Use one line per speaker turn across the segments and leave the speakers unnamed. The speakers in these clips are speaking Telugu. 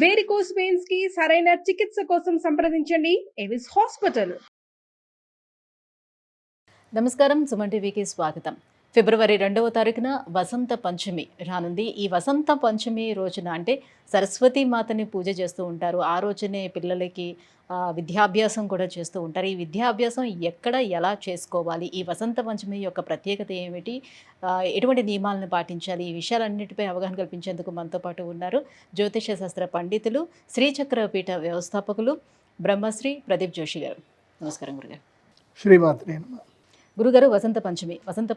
వేరికోస్ వెయిన్స్ కి సరైన చికిత్స కోసం సంప్రదించండి ఎవిస్ హాస్పిటల్.
నమస్కారం, సుమన్ టీవీకి స్వాగతం. ఫిబ్రవరి 2వ తారీఖున వసంత పంచమి రానుంది. ఈ వసంత పంచమి రోజున అంటే సరస్వతీ మాతని పూజ చేస్తూ ఉంటారు. ఆ రోజునే పిల్లలకి విద్యాభ్యాసం కూడా చేస్తూ ఉంటారు. ఈ విద్యాభ్యాసం ఎక్కడ ఎలా చేసుకోవాలి, ఈ వసంత పంచమి యొక్క ప్రత్యేకత ఏమిటి, ఎటువంటి నియమాలను పాటించాలి, ఈ విషయాలన్నిటిపై అవగాహన కల్పించేందుకు మనతో పాటు ఉన్నారు జ్యోతిష శాస్త్ర పండితులు, శ్రీచక్ర పీఠ వ్యవస్థాపకులు బ్రహ్మశ్రీ ప్రదీప్ జోషి గారు. నమస్కారం గురుగారు.
శ్రీమాత్రే నమః.
గురుగారు, వసంత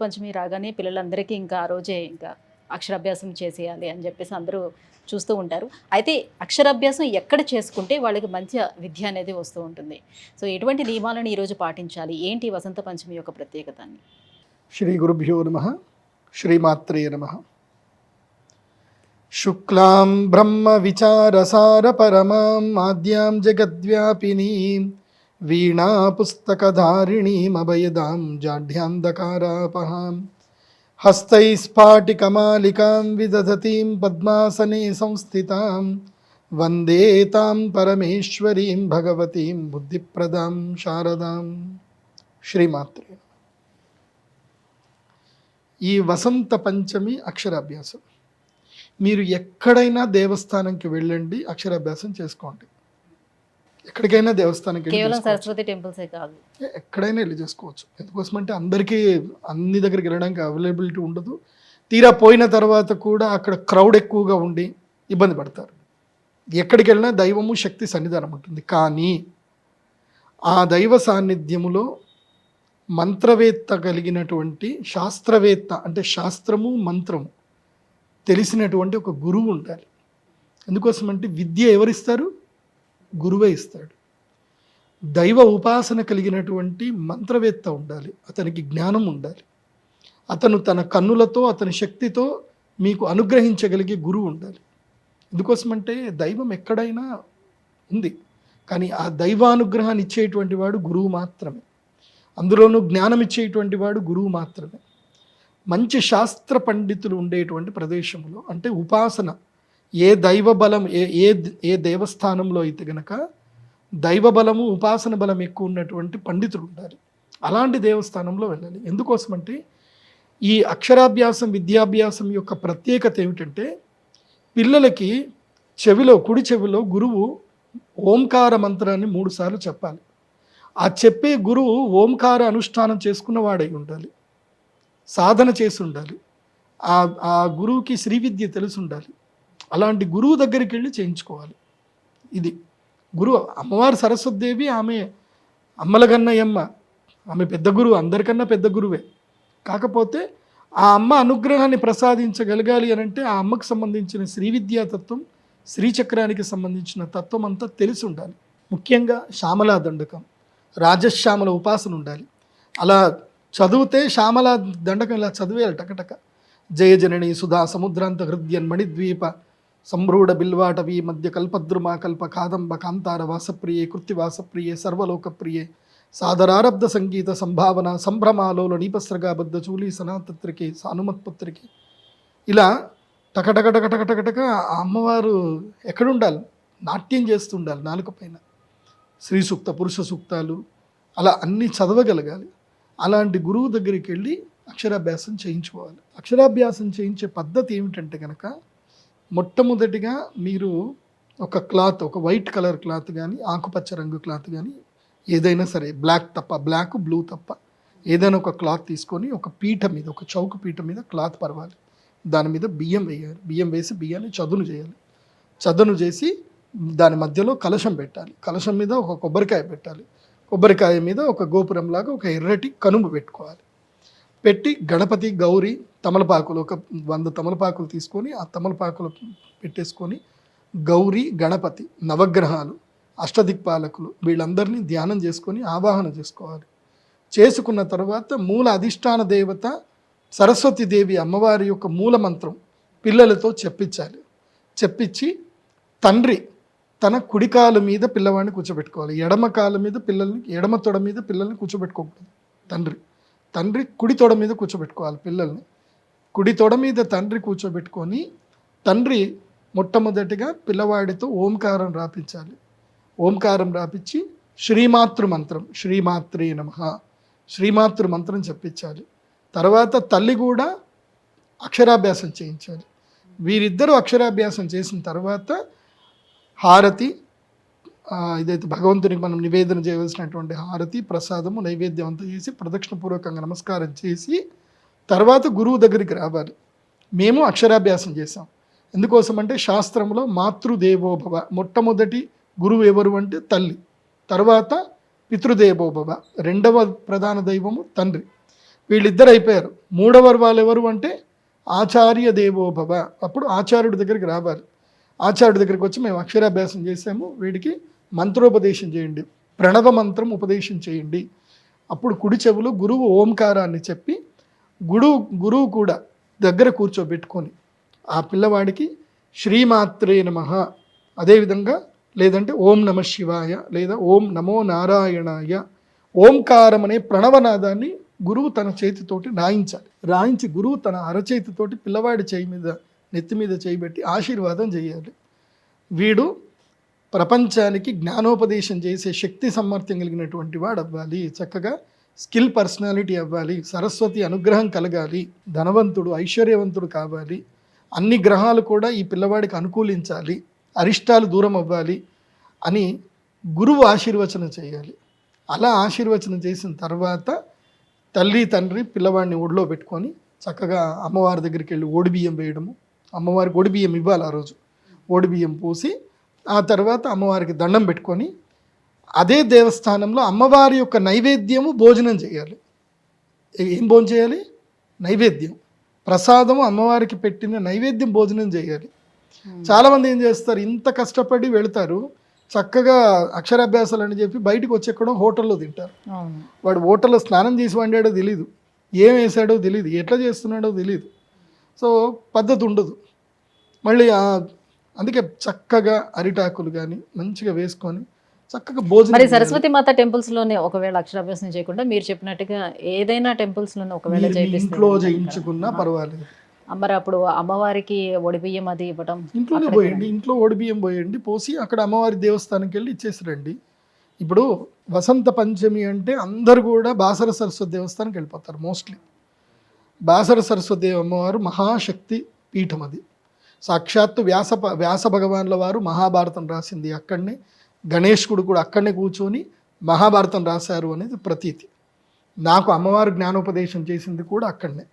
పంచమి రాగానే పిల్లలందరికీ ఇంకా ఆ రోజే ఇంకా అక్షరాభ్యాసం చేసేయాలి అని చెప్పేసి అందరూ చూస్తూ ఉంటారు. అయితే అక్షరాభ్యాసం ఎక్కడ చేసుకుంటే వాళ్ళకి మంచి విద్య అనేది వస్తూ ఉంటుంది. సో ఎటువంటి నియమాలను ఈరోజు పాటించాలి, ఏంటి వసంత పంచమి యొక్క ప్రత్యేకత?
శ్రీ గురుభ్యో నమః. శ్రీమాత్రే నమః. శుక్లాం బ్రహ్మ విచారసార పరమాం ఆద్యాం జగద్వ్యాపినీం వీణా పుస్తకధారిణీం అభయదాం జాఢ్యాంధకారాపహాం హస్తైస్ఫాటికమాలికాం విదధతీం పద్మాసనే సంస్థితాం వందే తాం పరమేశ్వరీం భగవతీం బుద్ధిప్రదాం శారదాం. శ్రీమాత్రే. ఈ వసంత పంచమి అక్షరాభ్యాసం మీరు ఎక్కడైనా దేవస్థానంకి వెళ్ళండి, అక్షరాభ్యాసం చేసుకోండి. ఎక్కడికైనా దేవస్థానంకి
కేవలం సరస్వతి టెంపుల్సే కాదు,
ఎక్కడైనా వెళ్ళి చేసుకోవచ్చు. ఎందుకోసం అంటే అందరికీ అన్ని దగ్గరికి వెళ్ళడానికి అవైలబిలిటీ ఉండదు. తీరా పోయిన తర్వాత కూడా అక్కడ క్రౌడ్ ఎక్కువగా ఉండి ఇబ్బంది పడతారు. ఎక్కడికి వెళ్ళినా దైవము శక్తి సన్నిధానం ఉంటుంది. కానీ ఆ దైవ సాన్నిధ్యములో మంత్రవేత్త కలిగినటువంటి శాస్త్రవేత్త, అంటే శాస్త్రము మంత్రము తెలిసినటువంటి ఒక గురువు ఉండాలి. ఎందుకోసం అంటే విద్య ఎవరిస్తారు? గురువే ఇస్తాడు. దైవ ఉపాసన కలిగినటువంటి మంత్రవేత్త ఉండాలి, అతనికి జ్ఞానం ఉండాలి. అతను తన కన్నులతో అతని శక్తితో మీకు అనుగ్రహించగలిగే గురువు ఉండాలి. ఎందుకోసమంటే దైవం ఎక్కడైనా ఉంది, కానీ ఆ దైవానుగ్రహాన్ని ఇచ్చేటువంటి వాడు గురువు మాత్రమే. అందులోనూ జ్ఞానం ఇచ్చేటువంటి వాడు గురువు మాత్రమే. మంచి శాస్త్ర పండితులు ఉండేటువంటి ప్రదేశంలో, అంటే ఉపాసన ఏ దైవ బలం ఏ దేవస్థానంలో అయితే గనక దైవ బలము ఉపాసన బలం ఎక్కువ ఉన్నటువంటి పండితులు ఉండాలి. అలాంటి దేవస్థానంలో వెళ్ళాలి. ఎందుకోసమంటే ఈ అక్షరాభ్యాసం విద్యాభ్యాసం యొక్క ప్రత్యేకత ఏమిటంటే పిల్లలకి చెవిలో, కుడి చెవిలో గురువు ఓంకార మంత్రాన్ని 3 సార్లు చెప్పాలి. ఆ చెప్పే గురువు ఓంకార అనుష్ఠానం చేసుకున్న వాడై ఉండాలి, సాధన చేసి ఉండాలి, ఆ గురువుకి శ్రీ విద్య తెలిసి ఉండాలి. అలాంటి గురువు దగ్గరికి వెళ్ళి చేయించుకోవాలి. ఇది గురువు. అమ్మవారు సరస్వతీదేవి, ఆమె అమ్మలగన్నయమ్మ, ఆమె పెద్ద గురువు, అందరికన్నా పెద్ద గురువే. కాకపోతే ఆ అమ్మ అనుగ్రహాన్ని ప్రసాదించగలగాలి అని అంటే ఆ అమ్మకు సంబంధించిన శ్రీ విద్యా తత్వం, శ్రీచక్రానికి సంబంధించిన తత్వం అంతా తెలిసి ఉండాలి. ముఖ్యంగా శ్యామలా దండకం, రాజశ్యామల ఉపాసన ఉండాలి. అలా చదివితే శ్యామలా దండకం ఇలా చదివేయాలి టకటక. జయ జనని సుధా సముద్రాంత హృద్యన్ మణిద్వీప సంభ్రూఢ బిల్వాటవీ మధ్య కల్పద్రుమా కల్ప కాదంబ కాంతార వాసప్రియే కృత్తివాసప్రియే సర్వలోకప్రియే సాదరారబ్ధ సంగీత సంభావన సంభ్రమాలోల నీపస్రగాబద్ధ చూలి సనాతత్రికే సానుమత్పత్రికే. ఇలా టకటక ఆ అమ్మవారు ఎక్కడుండాలి? నాట్యం చేస్తుండాలి నాలుక పైన. స్త్రీ సూక్త, పురుష సూక్తాలు అలా అన్నీ చదవగలగాలి. అలాంటి గురువు దగ్గరికి వెళ్ళి అక్షరాభ్యాసం చేయించుకోవాలి. అక్షరాభ్యాసం చేయించే పద్ధతి ఏమిటంటే కనుక మొట్టమొదటిగా మీరు ఒక క్లాత్, ఒక వైట్ కలర్ క్లాత్ కానీ ఆకుపచ్చ రంగు క్లాత్ కానీ ఏదైనా సరే, బ్లాక్ తప్ప, బ్లాక్ బ్లూ తప్ప ఏదైనా ఒక క్లాత్ తీసుకొని ఒక పీఠ మీద, ఒక చౌక పీఠ మీద క్లాత్ పరవాలి. దాని మీద బియ్యం వేయాలి. బియ్యం వేసి బియ్యాన్ని చదును చేయాలి. చదును చేసి దాని మధ్యలో కలశం పెట్టాలి. కలశం మీద ఒక కొబ్బరికాయ పెట్టాలి. కొబ్బరికాయ మీద ఒక గోపురంలాగా ఒక ఎర్రటి కనుమ పెట్టుకోవాలి. పెట్టి గణపతి, గౌరీ, తమలపాకులు, ఒక 100 తమలపాకులు తీసుకొని ఆ తమలపాకులు పెట్టేసుకొని గౌరీ, గణపతి, నవగ్రహాలు, అష్టదిక్పాలకులు వీళ్ళందరినీ ధ్యానం చేసుకొని ఆవాహన చేసుకోవాలి. చేసుకున్న తర్వాత మూల అధిష్టాన దేవత సరస్వతీదేవి అమ్మవారి యొక్క మూల మంత్రం పిల్లలతో చెప్పించాలి. చెప్పించి తండ్రి తన కుడి కాలు మీద పిల్లవాడిని కూర్చోబెట్టుకోవాలి. ఎడమ కాలు మీద పిల్లల్ని, ఎడమ తొడ మీద పిల్లల్ని కూర్చోబెట్టుకోకూడదు. తండ్రి కుడి తొడ మీద కూర్చోబెట్టుకోవాలి పిల్లల్ని. కుడి తొడ మీద తండ్రి కూర్చోబెట్టుకొని తండ్రి మొట్టమొదటిగా పిల్లవాడితో ఓంకారం రాపించాలి. ఓంకారం రాపించి శ్రీమాతృ మంత్రం, శ్రీమాత్రే నమః, శ్రీమాతృ మంత్రం చెప్పించాలి. తర్వాత తల్లి కూడా అక్షరాభ్యాసం చేయించాలి. వీరిద్దరూ అక్షరాభ్యాసం చేసిన తర్వాత హారతి, ఇదైతే భగవంతునికి మనం నివేదన చేయవలసినటువంటి హారతి, ప్రసాదము, నైవేద్యం అంతా చేసి ప్రదక్షిణపూర్వకంగా నమస్కారం చేసి తర్వాత గురువు దగ్గరికి రావాలి. మేము అక్షరాభ్యాసం చేసాం. ఎందుకోసం అంటే శాస్త్రంలో మాతృదేవోభవ, మొట్టమొదటి గురువు ఎవరు అంటే తల్లి, తర్వాత పితృదేవోభవ, రెండవ ప్రధాన దైవము తండ్రి. వీళ్ళిద్దరు అయిపోయారు. మూడవ వాళ్ళు ఎవరు అంటే ఆచార్య దేవోభవ. అప్పుడు ఆచార్యుడి దగ్గరికి రావాలి. ఆచార్యుడి దగ్గరికి వచ్చి మేము అక్షరాభ్యాసం చేసాము, వీడికి మంత్రోపదేశం చేయండి, ప్రణవ మంత్రం ఉపదేశం చేయండి. అప్పుడు కుడి చెవులు గురువు ఓంకారాన్ని చెప్పి గురువు కూడా దగ్గర కూర్చోబెట్టుకొని ఆ పిల్లవాడికి శ్రీమాత్రే నమః, అదేవిధంగా లేదంటే ఓం నమ శివాయ లేదా ఓం నమో నారాయణాయ, ఓంకారం అనే ప్రణవనాదాన్ని గురువు తన చేతితోటి రాయించాలి. రాయించి గురువు తన అరచేతితోటి పిల్లవాడి చేయి మీద, నెత్తి మీద చేయబెట్టి ఆశీర్వాదం చేయాలి. వీడు ప్రపంచానికి జ్ఞానోపదేశం చేసే శక్తి సామర్థ్యం కలిగినటువంటి వాడు అవ్వాలి, చక్కగా స్కిల్ పర్సనాలిటీ అవ్వాలి, సరస్వతి అనుగ్రహం కలగాలి, ధనవంతుడు ఐశ్వర్యవంతుడు కావాలి, అన్ని గ్రహాలు కూడా ఈ పిల్లవాడికి అనుకూలించాలి, అరిష్టాలు దూరం అవ్వాలి అని గురువు ఆశీర్వచనం చేయాలి. అలా ఆశీర్వచనం చేసిన తర్వాత తల్లి తండ్రి పిల్లవాడిని ఒడిలో పెట్టుకొని చక్కగా అమ్మవారి దగ్గరికి వెళ్ళి ఓడిబియ్యం వేయడము, అమ్మవారికి ఓడిబియ్యం ఇవ్వాలి. ఆ రోజు ఓడిబియ్యం పోసి ఆ తర్వాత అమ్మవారికి దండం పెట్టుకొని అదే దేవస్థానంలో అమ్మవారి యొక్క నైవేద్యము భోజనం చేయాలి. ఏం భోజనం చేయాలి? నైవేద్యం, ప్రసాదము, అమ్మవారికి పెట్టిన నైవేద్యం భోజనం చేయాలి. చాలామంది ఏం చేస్తారు, ఇంత కష్టపడి వెళతారు, చక్కగా అక్షరాభ్యాసాలు అని చెప్పి బయటకు వచ్చెక్కడో హోటల్లో తింటారు. వాడు హోటల్లో స్నానం చేసి వండాడో తెలియదు, ఏం వేసాడో తెలియదు, ఎట్లా చేస్తున్నాడో తెలియదు. సో పద్ధతి ఉండదు. మళ్ళీ అందుకే చక్కగా అరిటాకులు కానీ మంచిగా వేసుకొని చక్కగా భోజనం.
మరి సరస్వతి మాత టెంపుల్స్ లోనే ఒకవేళ అక్షరాభ్యాసం చేయకుండా మీరు చెప్పినట్టుగా ఏదైనా టెంపుల్స్ లోనే ఒకవేళ
ఇంట్లో చేయించుకున్నా పర్వాలేదు.
మరి అప్పుడు అమ్మవారికి ఒడిబియ్యం అది ఇవ్వడం
ఇంట్లోనే పోయండి, ఇంట్లో ఒడిబియ్యం పోయండి, పోసి అక్కడ అమ్మవారి దేవస్థానంకి వెళ్ళి ఇచ్చేసి రండి. ఇప్పుడు వసంత పంచమి అంటే అందరు కూడా బాసర సరస్వతి దేవస్థానానికి వెళ్ళిపోతారు. మోస్ట్లీ బాసర సరస్వతి అమ్మవారు మహాశక్తి పీఠం. అది సాక్షాత్తు వ్యాస భగవాన్ల వారు మహాభారతం రాసింది అక్కడనే, గణేశుడు కూడా అక్కడనే కూర్చొని మహాభారతం రాశారు అనేది ప్రతీతి. నాకు అమ్మవారు జ్ఞానోపదేశం చేసింది కూడా అక్కడనే.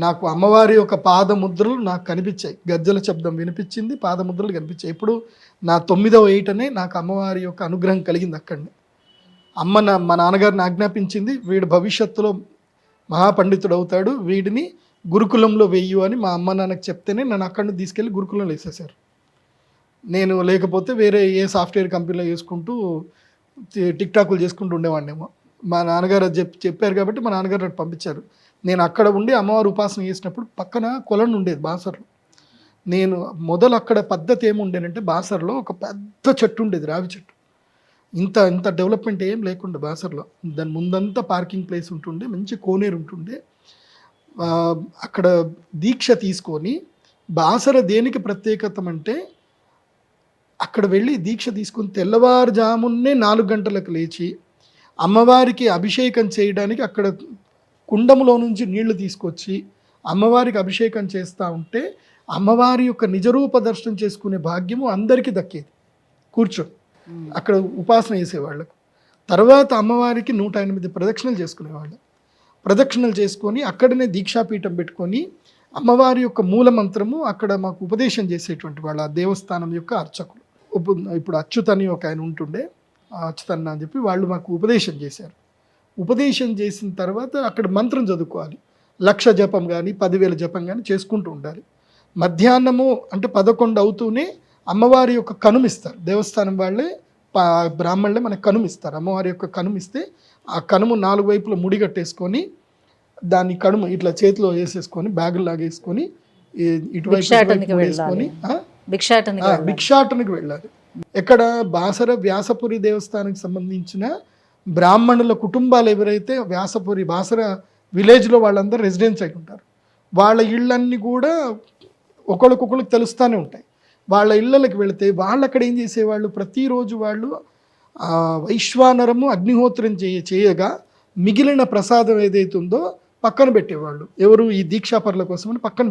నాకు అమ్మవారి యొక్క పాదముద్రలు నాకు కనిపించాయి, గజ్జల శబ్దం వినిపించింది, పాదముద్రలు కనిపించాయి. ఇప్పుడు నా 9వ ఏటనే నాకు అమ్మవారి యొక్క అనుగ్రహం కలిగింది అక్కడనే. మా నాన్నగారిని ఆజ్ఞాపించింది, వీడు భవిష్యత్తులో మహాపండితుడు అవుతాడు, వీడిని గురుకులంలో వెయ్యు అని మా అమ్మ నాన్నకు చెప్తేనే నన్ను అక్కడిని తీసుకెళ్ళి గురుకులంలో వేసేసారు. నేను లేకపోతే వేరే ఏ సాఫ్ట్వేర్ కంపెనీలో చేసుకుంటూ టిక్టాకులు చేసుకుంటూ ఉండేవాడినేమో. మా నాన్నగారు చెప్పారు కాబట్టి మా నాన్నగారు నన్ను పంపించారు. నేను అక్కడ ఉండి అమ్మవారు ఉపాసన చేసినప్పుడు పక్కన కొలను ఉండేది బాసర్లో. నేను అక్కడ పద్ధతి ఏముండేనంటే, బాసర్లో ఒక పెద్ద చెట్టు ఉండేది, రావి చెట్టు. ఇంత డెవలప్మెంట్ ఏం లేకుండా బాసర్లో. దాని ముందంతా పార్కింగ్ ప్లేస్ ఉంటుండే, మంచి కోనేరు ఉంటుండే. అక్కడ దీక్ష తీసుకొని, బాసర దేనికి ప్రత్యేకత అంటే అక్కడ వెళ్ళి దీక్ష తీసుకొని తెల్లవారుజామున్నే 4 గంటలకు లేచి అమ్మవారికి అభిషేకం చేయడానికి అక్కడ కుండములో నుంచి నీళ్లు తీసుకొచ్చి అమ్మవారికి అభిషేకం చేస్తూ ఉంటే అమ్మవారి యొక్క నిజరూప దర్శనం చేసుకునే భాగ్యము అందరికీ దక్కేది. కూర్చొని అక్కడ ఉపాసన చేసేవాళ్ళకు. తర్వాత అమ్మవారికి 108 ప్రదక్షిణలు చేసుకునేవాళ్ళు. ప్రదక్షిణలు చేసుకొని అక్కడనే దీక్షాపీఠం పెట్టుకొని అమ్మవారి యొక్క మూల మంత్రము అక్కడ మాకు ఉపదేశం చేసేటువంటి వాళ్ళు ఆ దేవస్థానం యొక్క అర్చకులు. ఇప్పుడు అచ్యుతని ఒక ఆయన ఉంటుండే, అచ్యుతన్న అని చెప్పి వాళ్ళు మాకు ఉపదేశం చేశారు. ఉపదేశం చేసిన తర్వాత అక్కడ మంత్రం చదువుకోవాలి. 1,00,000 జపం కానీ 10,000 జపం కానీ చేసుకుంటూ ఉండాలి. మధ్యాహ్నము అంటే 11 అవుతూనే అమ్మవారి యొక్క కనుమిస్తారు. దేవస్థానం వాళ్ళే బ్రాహ్మణులే మనకు కనుమిస్తారు. అమ్మవారి యొక్క కనుమిస్తే ఆ కనుము 4 వైపులు ముడిగట్టేసుకొని దాన్ని కనుము ఇట్లా చేతిలో వేసేసుకొని బ్యాగులు లాగేసుకొని ఇటువైపు వేసుకొని భిక్షాటనకి వెళ్ళాలి. ఎక్కడ? బాసర వ్యాసపురి దేవస్థానానికి సంబంధించిన బ్రాహ్మణుల కుటుంబాలు ఎవరైతే బాసర విలేజ్లో వాళ్ళందరూ రెసిడెన్స్ అయి ఉంటారు. వాళ్ళ ఇళ్ళన్నీ కూడా ఒకళ్ళకొకళ్ళకి తెలుస్తూనే ఉంటాయి. వాళ్ళ ఇళ్ళకి వెళితే వాళ్ళు అక్కడ ఏం చేసేవాళ్ళు, ప్రతిరోజు వాళ్ళు వైశ్వానరము అగ్నిహోత్రం చేయగా మిగిలిన ప్రసాదం ఏదైతే ఉందో పక్కన పెట్టేవాళ్ళు. ఎవరు, ఈ దీక్షాపరుల కోసమని పక్కన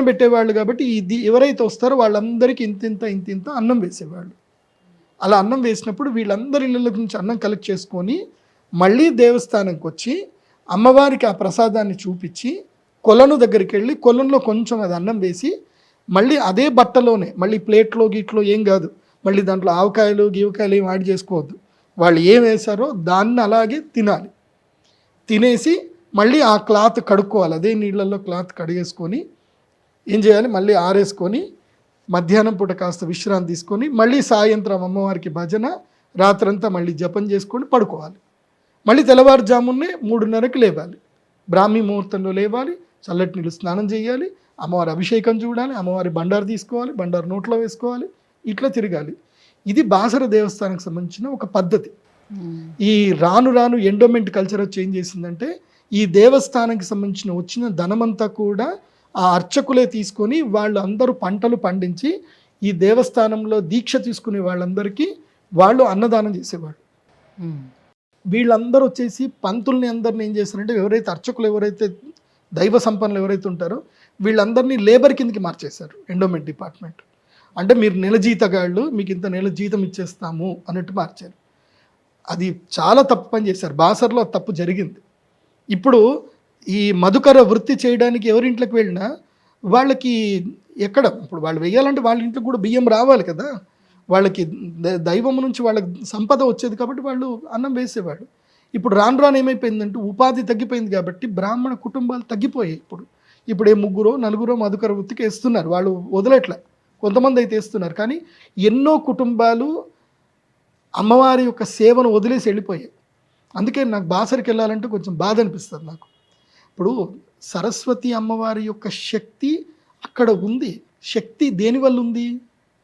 పెట్టేవాళ్ళు కాబట్టి ఎవరైతే వస్తారో వాళ్ళందరికీ ఇంతింత అన్నం వేసేవాళ్ళు. అలా అన్నం వేసినప్పుడు వీళ్ళందరి ఇళ్ళ నుంచి అన్నం కలెక్ట్ చేసుకొని మళ్ళీ దేవస్థానంకి వచ్చి అమ్మవారికి ఆ ప్రసాదాన్ని చూపించి కొలను దగ్గరికి వెళ్ళి కొలంలో కొంచెం అది అన్నం వేసి మళ్ళీ అదే బట్టలోనే, మళ్ళీ ప్లేట్లో గీట్లో ఏం కాదు, మళ్ళీ దాంట్లో ఆవకాయలు గీవకాయలు ఏం యాడ్ చేసుకోవద్దు, వాళ్ళు ఏం వేశారో దాన్ని అలాగే తినాలి. తినేసి మళ్ళీ ఆ క్లాత్ కడుక్కోవాలి, అదే నీళ్ళల్లో క్లాత్ కడిగేసుకొని ఏం చేయాలి, మళ్ళీ ఆరేసుకొని మధ్యాహ్నం పూట కాస్త విశ్రాంతి తీసుకొని మళ్ళీ సాయంత్రం అమ్మవారికి భజన, రాత్రంతా మళ్ళీ జపం చేసుకొని పడుకోవాలి. మళ్ళీ తెల్లవారుజామునే 3:30కి లేవాలి, బ్రాహ్మీ ముహూర్తంలో లేవాలి, చల్లటి నీళ్ళు స్నానం చేయాలి, అమ్మవారి అభిషేకం చూడాలి, అమ్మవారి బండారు తీసుకోవాలి, బండారు నోట్లో వేసుకోవాలి, ఇట్లా తిరగాలి. ఇది బాసర దేవస్థానానికి సంబంధించిన ఒక పద్ధతి. ఈ రాను ఎండోమెంట్ కల్చర్ చేంజ్ చేసిందంటే ఈ దేవస్థానానికి సంబంధించిన వచ్చిన ధనమంతా కూడా ఆ అర్చకులే తీసుకొని వాళ్ళు అందరూ పంటలు పండించి ఈ దేవస్థానంలో దీక్ష తీసుకునే వాళ్ళందరికీ వాళ్ళు అన్నదానం చేసేవాళ్ళు. వీళ్ళందరూ వచ్చేసి పంతుల్ని అందరిని ఏం చేస్తారంటే, ఎవరైతే అర్చకులు ఎవరైతే దైవ సంపన్నులు ఎవరైతే ఉంటారో వీళ్ళందరినీ లేబర్ కిందకి మార్చేశారు ఎండోమెంట్ డిపార్ట్మెంట్. అంటే మీరు నెల జీతగాళ్ళు, మీకు ఇంత నెల జీతం ఇచ్చేస్తాము అన్నట్టు మార్చారు. అది చాలా తప్పు పని చేశారు. బాసర్లో తప్పు జరిగింది. ఇప్పుడు ఈ మధుకర వృత్తి చేయడానికి ఎవరింట్లోకి వెళ్ళినా వాళ్ళకి ఇప్పుడు వాళ్ళు వేయాలంటే వాళ్ళ ఇంట్లో కూడా బియ్యం రావాలి కదా, వాళ్ళకి దైవం నుంచి వాళ్ళకి సంపద వచ్చేది కాబట్టి వాళ్ళు అన్నం వేసేవాడు. ఇప్పుడు రాను ఏమైపోయిందంటే ఉపాధి తగ్గిపోయింది కాబట్టి బ్రాహ్మణ కుటుంబాలు తగ్గిపోయాయి. ఇప్పుడు 3-4 మధుకర వృత్తికి వేస్తున్నారు, వాళ్ళు వదలట్లే, కొంతమంది అయితే వేస్తున్నారు. కానీ ఎన్నో కుటుంబాలు అమ్మవారి యొక్క సేవను వదిలేసి వెళ్ళిపోయాయి. అందుకే నాకు బాసరికి వెళ్ళాలంటే కొంచెం బాధ అనిపిస్తుంది నాకు. ఇప్పుడు సరస్వతి అమ్మవారి యొక్క శక్తి అక్కడ ఉంది. శక్తి దేనివల్ల ఉంది?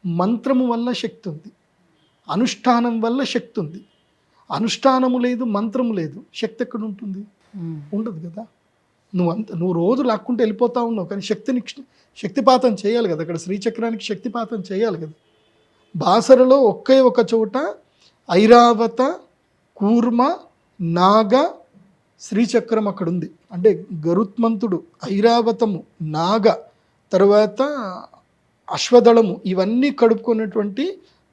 మంత్రము వల్ల శక్తి ఉంది, అనుష్ఠానం వల్ల శక్తి ఉంది. అనుష్ఠానము లేదు, మంత్రము లేదు, శక్తి ఎక్కడ ఉంటుంది? ఉండదు కదా. నువ్వు రోజు లాక్కుంటూ వెళ్ళిపోతా ఉన్నావు, కానీ శక్తిపాతం చేయాలి కదా. అక్కడ శ్రీచక్రానికి శక్తిపాతం చేయాలి కదా. బాసరలో ఒకే ఒక చోట ఐరావత, కూర్మ, నాగ, శ్రీచక్రం అక్కడ ఉంది. అంటే గరుత్మంతుడు, ఐరావతము, నాగ, తర్వాత అశ్వదళము, ఇవన్నీ కడుపుకున్నటువంటి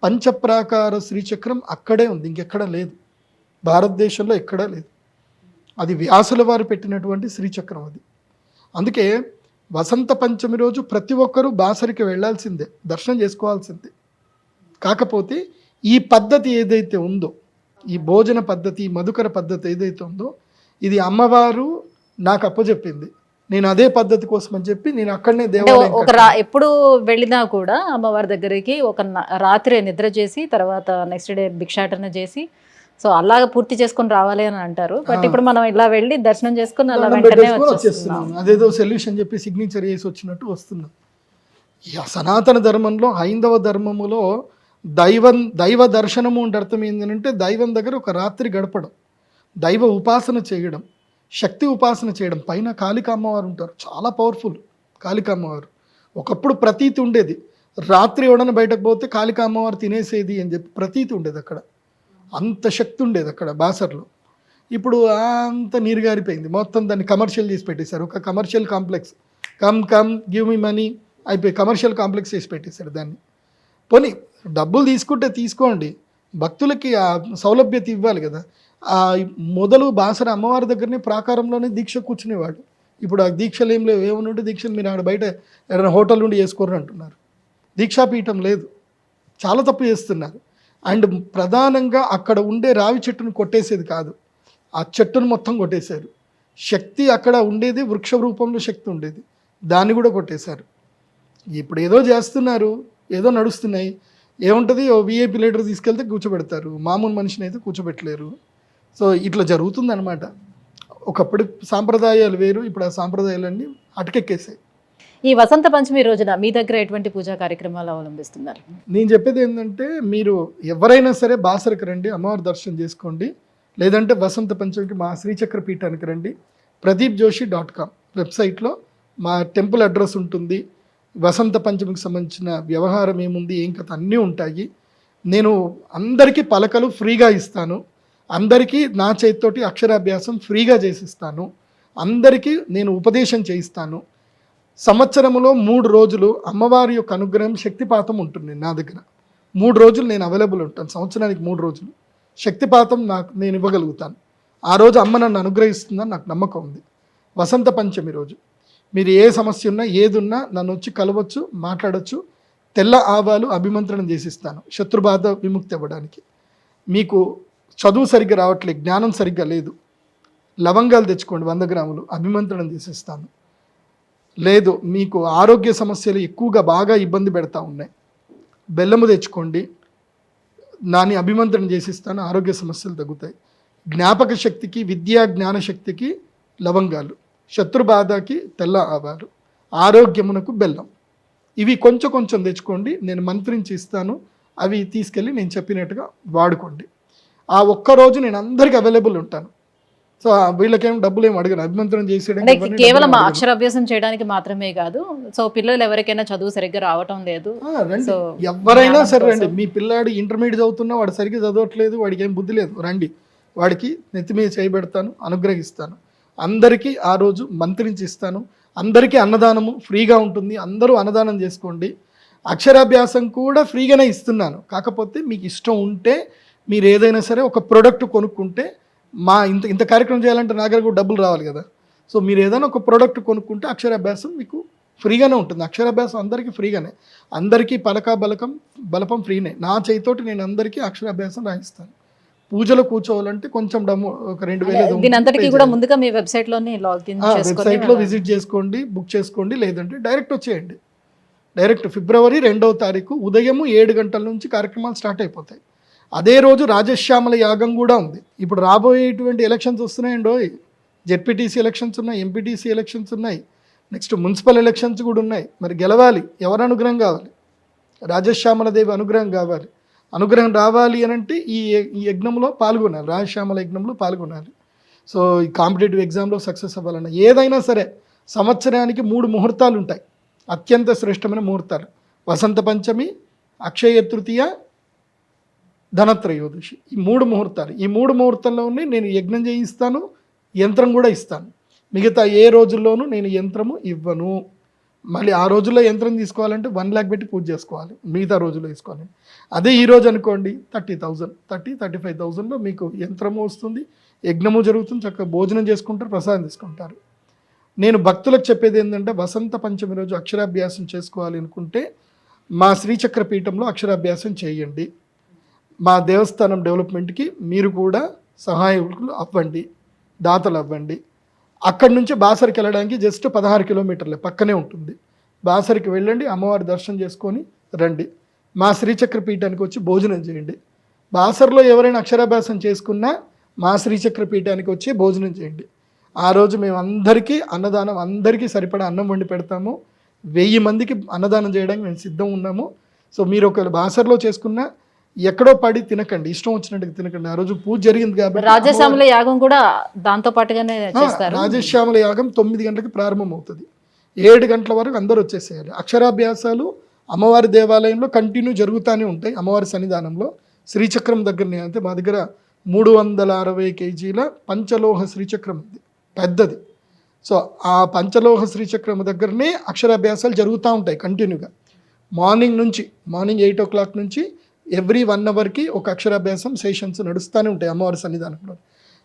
పంచప్రాకార శ్రీచక్రం అక్కడే ఉంది, ఇంకెక్కడా లేదు, భారతదేశంలో ఎక్కడా లేదు. అది వ్యాసుల వారు పెట్టినటువంటి శ్రీచక్రం అది. అందుకే వసంత పంచమి రోజు ప్రతి ఒక్కరూ బాసరికి వెళ్ళాల్సిందే, దర్శనం చేసుకోవాల్సిందే. కాకపోతే ఈ పద్ధతి ఏదైతే ఉందో, ఈ భోజన పద్ధతి, మధుకర పద్ధతి ఏదైతే ఉందో, ఇది అమ్మవారు నాకు అప్పచెప్పింది. నేను అదే పద్ధతి కోసం అని చెప్పి నేను అక్కడనే దేవాలయం
ఎప్పుడు వెళ్ళినా కూడా అమ్మవారి దగ్గరికి ఒక రాత్రి నిద్ర చేసి తర్వాత నెక్స్ట్ డే భిక్షాటన చేసి సో అలాగ పూర్తి చేసుకొని రావాలి అని అంటారు. బట్ ఇప్పుడు మనం ఇలా వెళ్ళి దర్శనం చేసుకుని అలా వెంటనే వచ్చేస్తున్నాం,
అదేదో సొల్యూషన్ చెప్పి సిగ్నేచర్ చేసి వచ్చినట్టు వస్తున్నాం. సనాతన ధర్మంలో, హైందవ ధర్మములో దైవ దర్శనము అంటే అర్థం ఏంటంటే దైవం దగ్గర ఒక రాత్రి గడపడం, దైవ ఉపాసన చేయడం, శక్తి ఉపాసన చేయడం. పైన కాళికా అమ్మవారు ఉంటారు, చాలా పవర్ఫుల్ కాళికా అమ్మవారు. ఒకప్పుడు ప్రతీతి ఉండేది, రాత్రి ఎవడన్నా బయటకు పోతే కాళికా అమ్మవారు తినేసేది అని చెప్పి ప్రతీతి ఉండేది. అక్కడ అంత శక్తి ఉండేది అక్కడ బాసర్లో. ఇప్పుడు అంత నీరుగారిపోయింది, మొత్తం దాన్ని కమర్షియల్ చేసి పెట్టేశారు. ఒక commercial complex, come give me money అయిపోయి కమర్షియల్ కాంప్లెక్స్ చేసి పెట్టేశారు దాన్ని. పోనీ డబ్బులు తీసుకుంటే తీసుకోండి, భక్తులకి ఆ సౌలభ్యత ఇవ్వాలి కదా. మొదలు బాసర అమ్మవారి దగ్గరనే ప్రాకారంలోనే దీక్ష కూర్చునేవాడు. ఇప్పుడు ఆ దీక్షలు ఏం లేవు, ఏమనుంటే దీక్షలు మీరు ఆడ బయట ఏదైనా హోటల్ నుండి చేసుకోరు అంటున్నారు. దీక్షాపీఠం లేదు, చాలా తప్పు చేస్తున్నారు. అండ్ ప్రధానంగా అక్కడ ఉండే రావి చెట్టును కొట్టేసేది కాదు, ఆ చెట్టును మొత్తం కొట్టేశారు. శక్తి అక్కడ ఉండేది, వృక్ష రూపంలో శక్తి ఉండేది, దాన్ని కూడా కొట్టేశారు. ఇప్పుడు ఏదో చేస్తున్నారు, ఏదో నడుస్తున్నాయి. ఏముంటుంది, ఓ విఐపి లీడర్ తీసుకెళ్తే కూర్చోబెడతారు, మామూలు మనిషిని అయితే కూర్చోబెట్టలేరు. సో ఇట్లా జరుగుతుందన్నమాట. ఒకప్పుడు సాంప్రదాయాలు వేరు, ఇప్పుడు ఆ సాంప్రదాయాలన్నీ అటకెక్కేసాయి.
ఈ వసంత పంచమి రోజున మీ దగ్గర ఎటువంటి పూజా కార్యక్రమాలు అవలంబిస్తున్నారు?
నేను చెప్పేది ఏంటంటే, మీరు ఎవరైనా సరే బాసరకు రండి, అమ్మవారి దర్శనం చేసుకోండి. లేదంటే వసంత పంచమికి మా శ్రీచక్ర పీఠానికి రండి. pradeepjoshi.com వెబ్సైట్లో మా టెంపుల్ అడ్రస్ ఉంటుంది, వసంత పంచమికి సంబంధించిన వ్యవహారం ఏముంది, ఏం కథ అన్నీ ఉంటాయి. నేను అందరికీ పలకలు ఫ్రీగా ఇస్తాను, అందరికీ నా చేతితోటి అక్షరాభ్యాసం ఫ్రీగా చేసిస్తాను, అందరికీ నేను ఉపదేశం చేయిస్తాను. సంవత్సరంలో 3 రోజులు అమ్మవారి యొక్క అనుగ్రహం శక్తిపాతం ఉంటుంది నా దగ్గర. 3 రోజులు నేను అవైలబుల్ ఉంటాను, సంవత్సరానికి 3 రోజులు శక్తిపాతం నేను ఇవ్వగలుగుతాను. ఆ రోజు అమ్మ నన్ను అనుగ్రహిస్తుందని నాకు నమ్మకం ఉంది. వసంత పంచమి రోజు మీరు ఏ సమస్య ఉన్నా ఏది ఉన్నా నన్ను వచ్చి కలవచ్చు, మాట్లాడచ్చు. తెల్ల ఆవాలు అభిమంత్రణం చేసిస్తాను శత్రుబాధ విముక్తి అవ్వడానికి. మీకు చదువు సరిగ్గా రావట్లేదు, జ్ఞానం సరిగ్గా లేదు, లవంగాలు తెచ్చుకోండి 100 గ్రాములు, అభిమంత్రణం చేసిస్తాను. లేదు మీకు ఆరోగ్య సమస్యలు ఎక్కువగా బాగా ఇబ్బంది పెడతా ఉన్నాయి, బెల్లము తెచ్చుకోండి, దాన్ని అభిమంత్రణం చేసిస్తాను, ఆరోగ్య సమస్యలు తగ్గుతాయి. జ్ఞాపక శక్తికి, విద్యా జ్ఞాన శక్తికి లవంగాలు, శత్రుబాధకి తెల్ల ఆవాలు, ఆరోగ్యమునకు బెల్లం. ఇవి కొంచెం కొంచెం తెచ్చుకోండి, నేను మంత్రించి ఇస్తాను. అవి తీసుకెళ్ళి నేను చెప్పినట్టుగా వాడుకోండి. ఆ ఒక్కరోజు నేను అందరికీ అవైలబుల్ ఉంటాను. సో వీళ్ళకేం డబ్బులు ఏమి అడగను, అభిమంత్రం చేసేయడానికి.
కేవలం అక్షరాభ్యాసం చేయడానికి మాత్రమే కాదు, సో పిల్లలు ఎవరికైనా చదువు సరిగ్గా రావటం లేదు,
రండి, ఎవరైనా సరే రండి. మీ పిల్లాడు ఇంటర్మీడియట్ చదువుతున్నా వాడు సరిగ్గా చదవట్లేదు, వాడికి ఏం బుద్ధి లేదు, రండి, వాడికి నెత్తి మీద చేయబెడతాను, అనుగ్రహిస్తాను. అందరికీ ఆ రోజు మంత్రించి ఇస్తాను. అందరికీ అన్నదానము ఫ్రీగా ఉంటుంది, అందరూ అన్నదానం చేసుకోండి. అక్షరాభ్యాసం కూడా ఫ్రీగానే ఇస్తున్నాను. కాకపోతే మీకు ఇష్టం ఉంటే మీరు ఏదైనా సరే ఒక ప్రోడక్ట్ కొనుక్కుంటే, మా ఇంత కార్యక్రమం చేయాలంటే నా దగ్గర కూడా డబ్బులు రావాలి కదా. సో మీరు ఏదైనా ఒక ప్రోడక్ట్ కొనుక్కుంటే అక్షరాభ్యాసం మీకు ఫ్రీగానే ఉంటుంది. అక్షరాభ్యాసం అందరికీ ఫ్రీగానే, అందరికీ బలపం ఫ్రీనే. నా చేతితోటి నేను అందరికీ అక్షరాభ్యాసం రాయిస్తాను. పూజలో కూర్చోవాలంటే కొంచెం ఒక 2000
దీనంతటికీ కూడా ముందుగా మీ వెబ్సైట్లోనే లాగిన్ చేసుకొని
వెబ్సైట్లో విజిట్ చేసుకోండి, బుక్ చేసుకోండి. లేదంటే డైరెక్ట్ వచ్చేయండి. డైరెక్ట్ ఫిబ్రవరి 2వ తారీఖు ఉదయం 7 గంటల నుంచి కార్యక్రమాలు స్టార్ట్ అయిపోతాయి. అదే రోజు రాజశ్యామల యాగం కూడా ఉంది. ఇప్పుడు రాబోయేటువంటి ఎలక్షన్స్ వస్తున్నాయండో, జెడ్పీటీసీ ఎలక్షన్స్ ఉన్నాయి, ఎంపీటీసీ ఎలక్షన్స్ ఉన్నాయి, నెక్స్ట్ మున్సిపల్ ఎలక్షన్స్ కూడా ఉన్నాయి. మరి గెలవాలి, ఎవరి అనుగ్రహం కావాలి? రాజశ్యామల దేవి అనుగ్రహం కావాలి. అనుగ్రహం రావాలి అని అంటే ఈ యజ్ఞంలో పాల్గొనాలి, రాజశ్యామల యజ్ఞంలో పాల్గొనాలి. సో ఈ కాంపిటేటివ్ ఎగ్జామ్లో సక్సెస్ అవ్వాలన్నా ఏదైనా సరే సంవత్సరానికి 3 ముహూర్తాలు ఉంటాయి, అత్యంత శ్రేష్టమైన ముహూర్తాలు. వసంత పంచమి, అక్షయ తృతీయ, ధనత్రయోదశి. ఈ 3 ముహూర్తాలు. ఈ 3 ముహూర్తంలోనే నేను యజ్ఞం చేయిస్తాను, యంత్రం కూడా ఇస్తాను. మిగతా ఏ రోజుల్లోనూ నేను యంత్రము ఇవ్వను. మళ్ళీ ఆ రోజుల్లో యంత్రం తీసుకోవాలంటే 1 lakh పెట్టి పూజ చేసుకోవాలి, మిగతా రోజుల్లో తీసుకోవాలి. అదే ఈ రోజు అనుకోండి 35,000లో మీకు యంత్రము వస్తుంది, యజ్ఞము జరుగుతుంది, చక్కగా భోజనం చేసుకుంటారు, ప్రసాదం తీసుకుంటారు. నేను భక్తులకు చెప్పేది ఏంటంటే, వసంత పంచమి రోజు అక్షరాభ్యాసం చేసుకోవాలి అనుకుంటే మా శ్రీచక్ర పీఠంలో అక్షరాభ్యాసం చేయండి. మా దేవస్థానం డెవలప్మెంట్కి మీరు కూడా సహాయకులు అవ్వండి, దాతలు అవ్వండి. అక్కడి నుంచి బాసరికి వెళ్ళడానికి జస్ట్ 16 కిలోమీటర్లే, పక్కనే ఉంటుంది. బాసరికి వెళ్ళండి, అమ్మవారి దర్శనం చేసుకొని రండి. మా శ్రీచక్ర పీఠానికి వచ్చి భోజనం చేయండి. బాసర్లో ఎవరైనా అక్షరాభ్యాసం చేసుకున్నా మా శ్రీచక్ర పీఠానికి వచ్చి భోజనం చేయండి. ఆ రోజు మేము అందరికీ అన్నదానం, అందరికీ సరిపడా అన్నం వండి పెడతాము. 1000 మందికి అన్నదానం చేయడానికి మేము సిద్ధం ఉన్నాము. సో మీరు ఒకవేళ బాసర్లో చేసుకున్నా ఎక్కడో పడి తినకండి, ఇష్టం వచ్చినట్టుగా తినకండి. ఆ రోజు పూజ జరిగింది కాబట్టి.
రాజశ్యామల యాగం కూడా దాంతో పాటుగానే చేస్తారు.
రాజశ్యామల యాగం 9 గంటలకు ప్రారంభం అవుతుంది, 7 గంటల వరకు అందరూ వచ్చేసేయాలి. అక్షరాభ్యాసాలు అమ్మవారి దేవాలయంలో కంటిన్యూ జరుగుతూనే ఉంటాయి. అమ్మవారి సన్నిధానంలో శ్రీచక్రం దగ్గరనే, అంటే మా దగ్గర 360 kgల పంచలోహ శ్రీచక్రం ఉంది, పెద్దది. సో ఆ పంచలోహ శ్రీచక్రం దగ్గరనే అక్షరాభ్యాసాలు జరుగుతూ ఉంటాయి కంటిన్యూగా. మార్నింగ్ 8 o'clock నుంచి ఎవ్రీ 1 hourకి ఒక అక్షరాభ్యాసం సెషన్స్ నడుస్తూనే ఉంటాయి అమ్మవారి సన్నిధానంలో.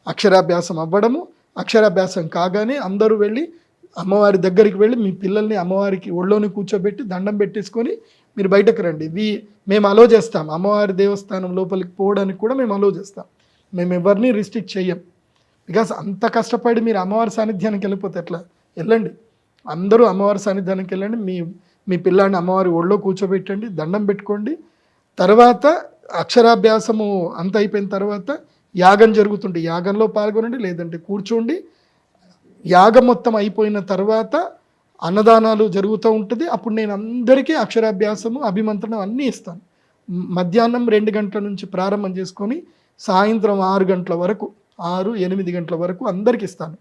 అక్షరాభ్యాసం అవ్వడము, అక్షరాభ్యాసం కాగానే అందరూ వెళ్ళి అమ్మవారి దగ్గరికి వెళ్ళి మీ పిల్లల్ని అమ్మవారికి ఒళ్ళోని కూర్చోబెట్టి దండం పెట్టేసుకొని మీరు బయటకు రండి. మేము అలో చేస్తాం, అమ్మవారి దేవస్థానం లోపలికి పోవడానికి కూడా మేము అలో చేస్తాం. మేము ఎవరిని రిస్ట్రిక్ట్ చెయ్యం. బికాస్ అంత కష్టపడి మీరు అమ్మవారి సాన్నిధ్యానికి వెళ్ళిపోతే ఎట్లా? వెళ్ళండి, అందరూ అమ్మవారి సాన్నిధ్యానికి వెళ్ళండి. మీ పిల్లాడిని అమ్మవారి ఒళ్ళో కూర్చోబెట్టండి, దండం పెట్టుకోండి. తర్వాత అక్షరాభ్యాసము అంత అయిపోయిన తర్వాత యాగం జరుగుతుంది, యాగంలో పాల్గొనండి, లేదంటే కూర్చోండి. యాగం మొత్తం అయిపోయిన తర్వాత అన్నదానాలు జరుగుతూ ఉంటుంది. అప్పుడు నేను అందరికీ అక్షరాభ్యాసము, అభిమంత్రణం అన్నీ ఇస్తాను. మధ్యాహ్నం 2 గంటల నుంచి ప్రారంభం చేసుకొని సాయంత్రం 6 గంటల వరకు, 6-8 గంటల వరకు అందరికి ఇస్తాను.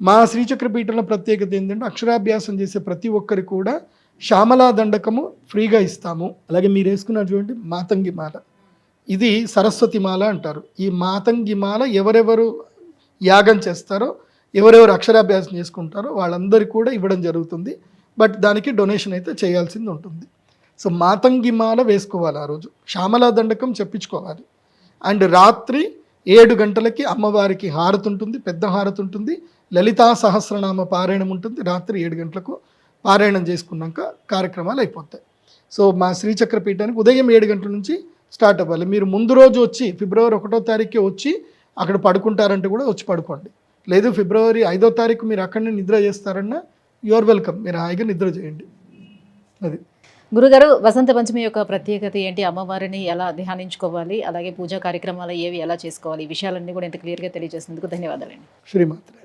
మా శ్రీచక్ర పీఠంలో ప్రత్యేకత ఏంటంటే, అక్షరాభ్యాసం చేసే ప్రతి ఒక్కరికి కూడా శ్యామలా దండకము ఫ్రీగా ఇస్తాము. అలాగే మీరు వేసుకున్నారు చూడండి మాతంగి మాల, ఇది సరస్వతి మాల అంటారు. ఈ మాతంగి మాల ఎవరెవరు యాగం చేస్తారో, ఎవరెవరు అక్షరాభ్యాసం చేసుకుంటారో వాళ్ళందరికీ కూడా ఇవ్వడం జరుగుతుంది. బట్ దానికి డొనేషన్ అయితే చేయాల్సింది ఉంటుంది. సో మాతంగి మాల వేసుకోవాలి ఆ రోజు, శ్యామలా దండకం చెప్పించుకోవాలి. అండ్ రాత్రి 7 గంటలకి అమ్మవారికి హారతి ఉంటుంది, పెద్ద హారతి ఉంటుంది, లలితా సహస్రనామ పారాయణం ఉంటుంది. రాత్రి 7 గంటలకు పారాయణం చేసుకున్నాక కార్యక్రమాలు అయిపోతాయి. సో మా శ్రీచక్ర పీఠానికి ఉదయం 7 గంటల నుంచి స్టార్ట్ అవ్వాలి. మీరు ముందు రోజు వచ్చి ఫిబ్రవరి 1వ తారీఖుకి వచ్చి అక్కడ పడుకుంటారంటే కూడా వచ్చి పడుకోండి. లేదు ఫిబ్రవరి 5వ తారీఖు మీరు అక్కడనే నిద్ర చేస్తారన్నా యువర్ వెల్కమ్, మీరు హాయిగా నిద్ర చేయండి. అది
గురుగారు, వసంత పంచమి యొక్క ప్రత్యేకత ఏంటి? అమ్మవారిని ఎలా ధ్యానించుకోవాలి, అలాగే పూజా కార్యక్రమాలు ఏవి ఎలా చేసుకోవాలి, ఈ విషయాలన్నీ కూడా ఇంత క్లియర్గా తెలియజేసినందుకు ధన్యవాదాలండి.
శ్రీమాత్రే.